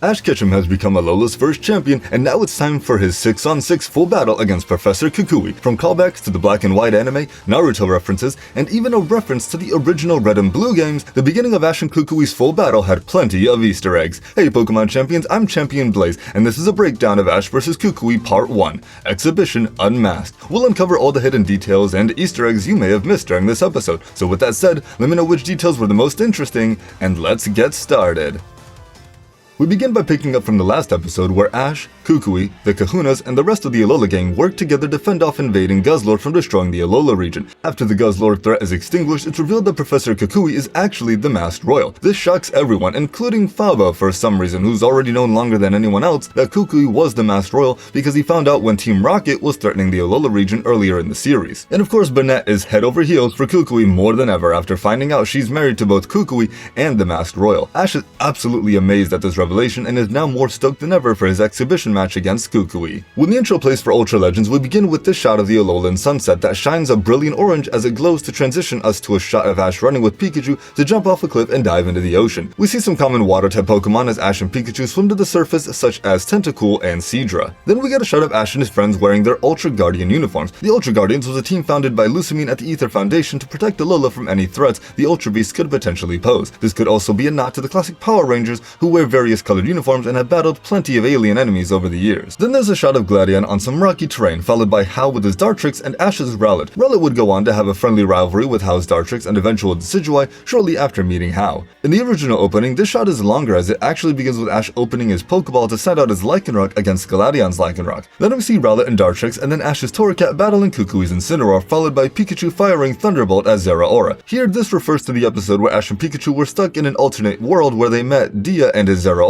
Ash Ketchum has become Alola's first champion, and now it's time for his 6-on-6 full battle against Professor Kukui. From callbacks to the black and white anime, Naruto references, and even a reference to the original Red and Blue games, the beginning of Ash and Kukui's full battle had plenty of Easter eggs. Hey Pokemon champions, I'm Champion Blaze, and this is a breakdown of Ash vs Kukui Part 1, Exhibition Unmasked. We'll uncover all the hidden details and Easter eggs you may have missed during this episode. So with that said, let me know which details were the most interesting, and let's get started. We begin by picking up from the last episode where Ash, Kukui, the Kahunas, and the rest of the Alola gang work together to fend off invading Guzzlord from destroying the Alola region. After the Guzzlord threat is extinguished, it's revealed that Professor Kukui is actually the Masked Royal. This shocks everyone, including Faba for some reason, who's already known longer than anyone else that Kukui was the Masked Royal because he found out when Team Rocket was threatening the Alola region earlier in the series. And of course, Banette is head over heels for Kukui more than ever after finding out she's married to both Kukui and the Masked Royal. Ash is absolutely amazed at this revelation and is now more stoked than ever for his exhibition match against Kukui. When the intro plays for Ultra Legends, we begin with this shot of the Alolan sunset that shines a brilliant orange as it glows to transition us to a shot of Ash running with Pikachu to jump off a cliff and dive into the ocean. We see some common water-type Pokemon as Ash and Pikachu swim to the surface, such as Tentacool and Seadra. Then we get a shot of Ash and his friends wearing their Ultra Guardian uniforms. The Ultra Guardians was a team founded by Lusamine at the Aether Foundation to protect Alola from any threats the Ultra Beasts could potentially pose. This could also be a nod to the classic Power Rangers, who wear various colored uniforms and have battled plenty of alien enemies over the years. Then there's a shot of Gladion on some rocky terrain, followed by Hau with his Dartrix and Ash's Rowlet. Rowlet would go on to have a friendly rivalry with Hau's Dartrix and eventual Decidueye shortly after meeting Hau. In the original opening, this shot is longer as it actually begins with Ash opening his Pokeball to send out his Lycanroc against Gladion's Lycanroc. Then we see Rowlet and Dartrix and then Ash's Torracat battling Kukui's Incineroar, followed by Pikachu firing Thunderbolt at Zeraora. Here, this refers to the episode where Ash and Pikachu were stuck in an alternate world where they met Dia and his Zeraora.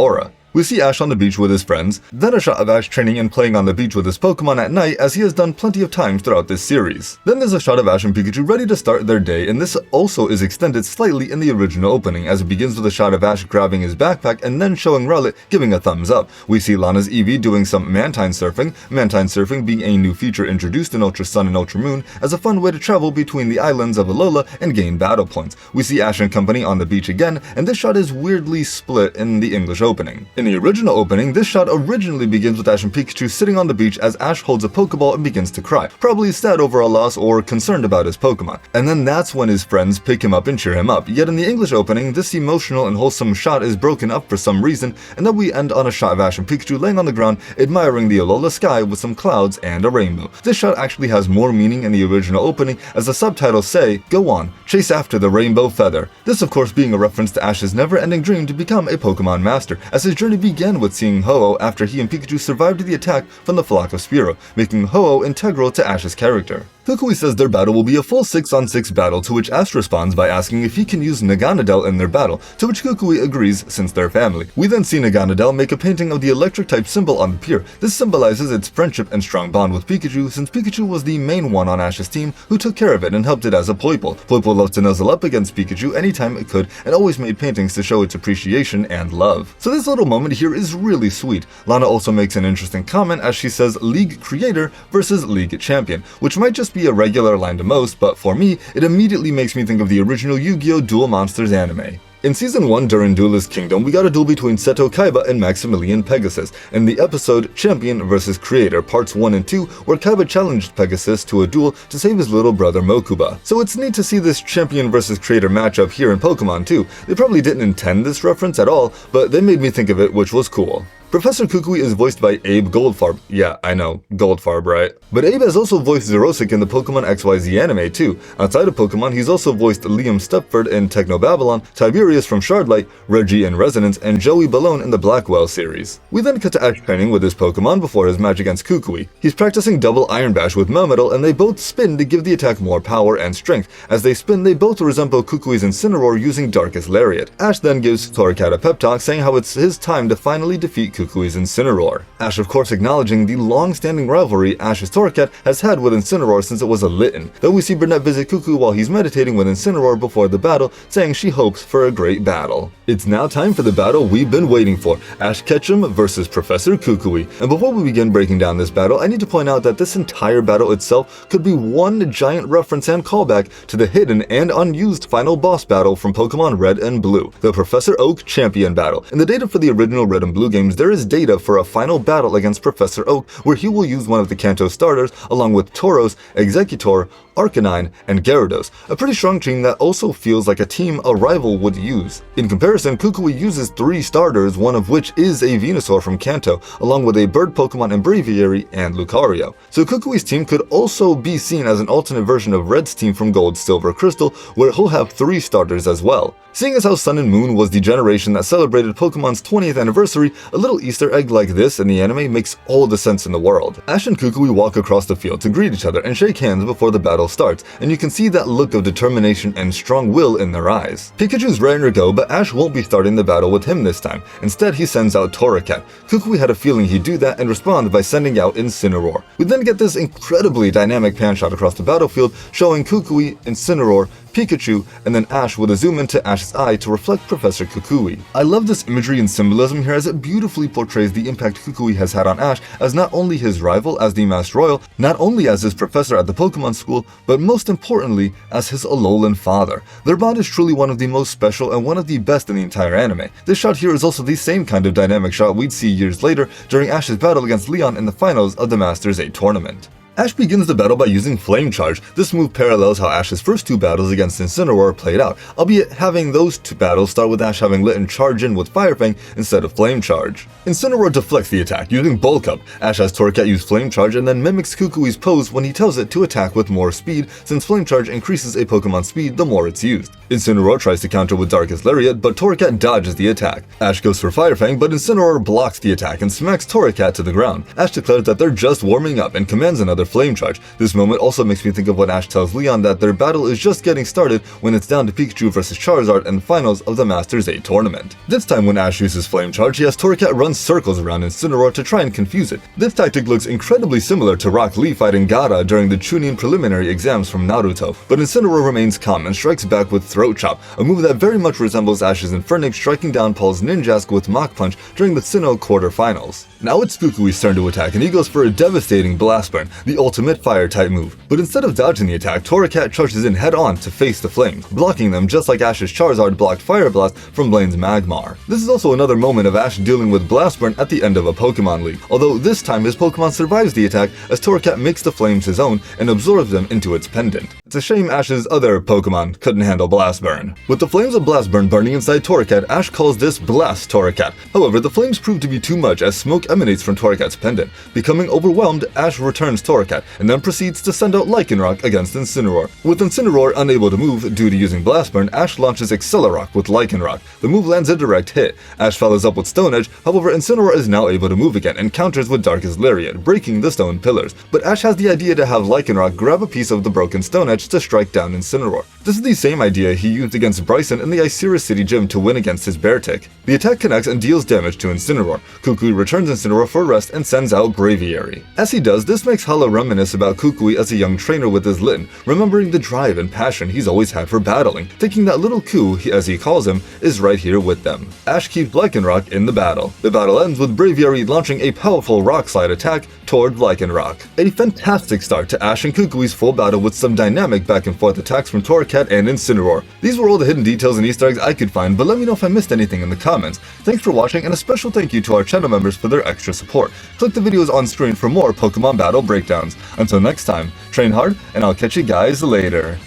We see Ash on the beach with his friends, then a shot of Ash training and playing on the beach with his Pokemon at night as he has done plenty of times throughout this series. Then there's a shot of Ash and Pikachu ready to start their day, and this also is extended slightly in the original opening as it begins with a shot of Ash grabbing his backpack and then showing Rowlet giving a thumbs up. We see Lana's Eevee doing some Mantine surfing being a new feature introduced in Ultra Sun and Ultra Moon as a fun way to travel between the islands of Alola and gain battle points. We see Ash and company on the beach again, and this shot is weirdly split in the English opening. In the original opening, this shot originally begins with Ash and Pikachu sitting on the beach as Ash holds a Pokeball and begins to cry, probably sad over a loss or concerned about his Pokemon. And then that's when his friends pick him up and cheer him up. Yet in the English opening, this emotional and wholesome shot is broken up for some reason, and then we end on a shot of Ash and Pikachu laying on the ground admiring the Alola sky with some clouds and a rainbow. This shot actually has more meaning in the original opening as the subtitles say, "Go on, chase after the rainbow feather." This of course being a reference to Ash's never-ending dream to become a Pokemon master, as his journey began with seeing Ho-Oh after he and Pikachu survived the attack from the flock of Spearow, making Ho-Oh integral to Ash's character. Kukui says their battle will be a full 6-on-6 battle, to which Ash responds by asking if he can use Naganadel in their battle, to which Kukui agrees since they're family. We then see Naganadel make a painting of the electric type symbol on the pier. This symbolizes its friendship and strong bond with Pikachu, since Pikachu was the main one on Ash's team who took care of it and helped it as a Poipole. Poipole loves to nuzzle up against Pikachu anytime it could and always made paintings to show its appreciation and love. So this little moment here is really sweet. Lana also makes an interesting comment as she says League Creator versus League Champion, which might just be a regular line to most, but for me, it immediately makes me think of the original Yu-Gi-Oh! Duel Monsters anime. In Season 1 during Duelist Kingdom, we got a duel between Seto Kaiba and Maximilian Pegasus, in the episode Champion vs. Creator Parts 1 and 2, where Kaiba challenged Pegasus to a duel to save his little brother Mokuba. So it's neat to see this Champion vs. Creator matchup here in Pokemon too. They probably didn't intend this reference at all, but they made me think of it, which was cool. Professor Kukui is voiced by Abe Goldfarb. Yeah, I know, Goldfarb, right? But Abe has also voiced Xerosic in the Pokemon XYZ anime too. Outside of Pokemon, he's also voiced Liam Stepford in Technobabylon, Tiberius from Shardlight, Reggie in Resonance, and Joey Balone in the Blackwell series. We then cut to Ash training with his Pokemon before his match against Kukui. He's practicing double Iron Bash with Melmetal, and they both spin to give the attack more power and strength. As they spin, they both resemble Kukui's Incineroar using Darkest Lariat. Ash then gives Torracat a pep talk saying how it's his time to finally defeat Kukui Kukui's Incineroar. Ash of course acknowledging the long-standing rivalry Ash's Torracat has had with Incineroar since it was a Litten, though we see Burnett visit Kukui while he's meditating with Incineroar before the battle, saying she hopes for a great battle. It's now time for the battle we've been waiting for, Ash Ketchum versus Professor Kukui. And before we begin breaking down this battle, I need to point out that this entire battle itself could be one giant reference and callback to the hidden and unused final boss battle from Pokemon Red and Blue, the Professor Oak Champion battle. In the data for the original Red and Blue games, there is data for a final battle against Professor Oak where he will use one of the Kanto starters along with Tauros, Exeggutor, Arcanine, and Gyarados, a pretty strong team that also feels like a team a rival would use. In comparison, Kukui uses 3 starters, one of which is a Venusaur from Kanto, along with a bird Pokemon in Braviary and Lucario. So Kukui's team could also be seen as an alternate version of Red's team from Gold, Silver, Crystal, where he'll have 3 starters as well. Seeing as how Sun and Moon was the generation that celebrated Pokemon's 20th anniversary, a little Easter egg like this in the anime makes all the sense in the world. Ash and Kukui walk across the field to greet each other and shake hands before the battle starts, and you can see that look of determination and strong will in their eyes. Pikachu's raring to go, but Ash won't be starting the battle with him this time. Instead, he sends out Torracat. Kukui had a feeling he'd do that and respond by sending out Incineroar. We then get this incredibly dynamic pan shot across the battlefield, showing Kukui, Incineroar, Pikachu, and then Ash with a zoom into Ash's eye to reflect Professor Kukui. I love this imagery and symbolism here as it beautifully portrays the impact Kukui has had on Ash as not only his rival as the Master Royal, not only as his professor at the Pokemon School, but most importantly as his Alolan father. Their bond is truly one of the most special and one of the best in the entire anime. This shot here is also the same kind of dynamic shot we'd see years later during Ash's battle against Leon in the finals of the Masters 8 tournament. Ash begins the battle by using Flame Charge. This move parallels how Ash's first 2 battles against Incineroar played out, albeit having those 2 battles start with Ash having Litten charge in with Fire Fang instead of Flame Charge. Incineroar deflects the attack using Bulk Up. Ash has Torracat use Flame Charge and then mimics Kukui's pose when he tells it to attack with more speed, since Flame Charge increases a Pokemon's speed the more it's used. Incineroar tries to counter with Darkest Lariat, but Torracat dodges the attack. Ash goes for Fire Fang, but Incineroar blocks the attack and smacks Torracat to the ground. Ash declares that they're just warming up and commands another Flame Charge. This moment also makes me think of when Ash tells Leon that their battle is just getting started when it's down to Pikachu versus Charizard in the finals of the Masters 8 tournament. This time when Ash uses Flame Charge, he has Torracat run circles around Incineroar to try and confuse it. This tactic looks incredibly similar to Rock Lee fighting Gaara during the Chunin preliminary exams from Naruto, but Incineroar remains calm and strikes back with Throat Chop, a move that very much resembles Ash's Infernape striking down Paul's Ninjask with Mach Punch during the Sinnoh quarterfinals. Now it's Kukui's turn to attack and he goes for a devastating Blast Burn, the ultimate fire type move. But instead of dodging the attack, Torracat charges in head on to face the flames, blocking them just like Ash's Charizard blocked Fire Blast from Blaine's Magmar. This is also another moment of Ash dealing with Blast Burn at the end of a Pokemon League, although this time his Pokemon survives the attack as Torracat makes the flames his own and absorbs them into its pendant. It's a shame Ash's other Pokemon couldn't handle Blast Burn. With the flames of Blast Burn burning inside Torracat, Ash calls this Blast Torracat. However, the flames prove to be too much as smoke emanates from Torracat's pendant. Becoming overwhelmed, Ash returns Torracat and then proceeds to send out Lycanroc against Incineroar. With Incineroar unable to move due to using Blast Burn, Ash launches Accelerock with Lycanroc. The move lands a direct hit. Ash follows up with Stone Edge, however Incineroar is now able to move again and counters with Darkest Lariat, breaking the stone pillars. But Ash has the idea to have Lycanroc grab a piece of the broken Stone Edge to strike down Incineroar. This is the same idea he used against Bryson in the Icera City gym to win against his Beartic. The attack connects and deals damage to Incineroar. Kukui returns Incineroar for rest and sends out Braviary. As he does, this makes Hala reminisce about Kukui as a young trainer with his Litten, remembering the drive and passion he's always had for battling, thinking that little Ku, as he calls him, is right here with them. Ash keeps Lycanroc in the battle. The battle ends with Braviary launching a powerful Rock Slide attack toward Lycanroc. A fantastic start to Ash and Kukui's full battle with some dynamic back and forth attacks from Torracat and Incineroar. These were all the hidden details and Easter eggs I could find, but let me know if I missed anything in the comments. Thanks for watching, and a special thank you to our channel members for their extra support. Click the videos on screen for more Pokemon battle breakdowns. Until next time, train hard, and I'll catch you guys later.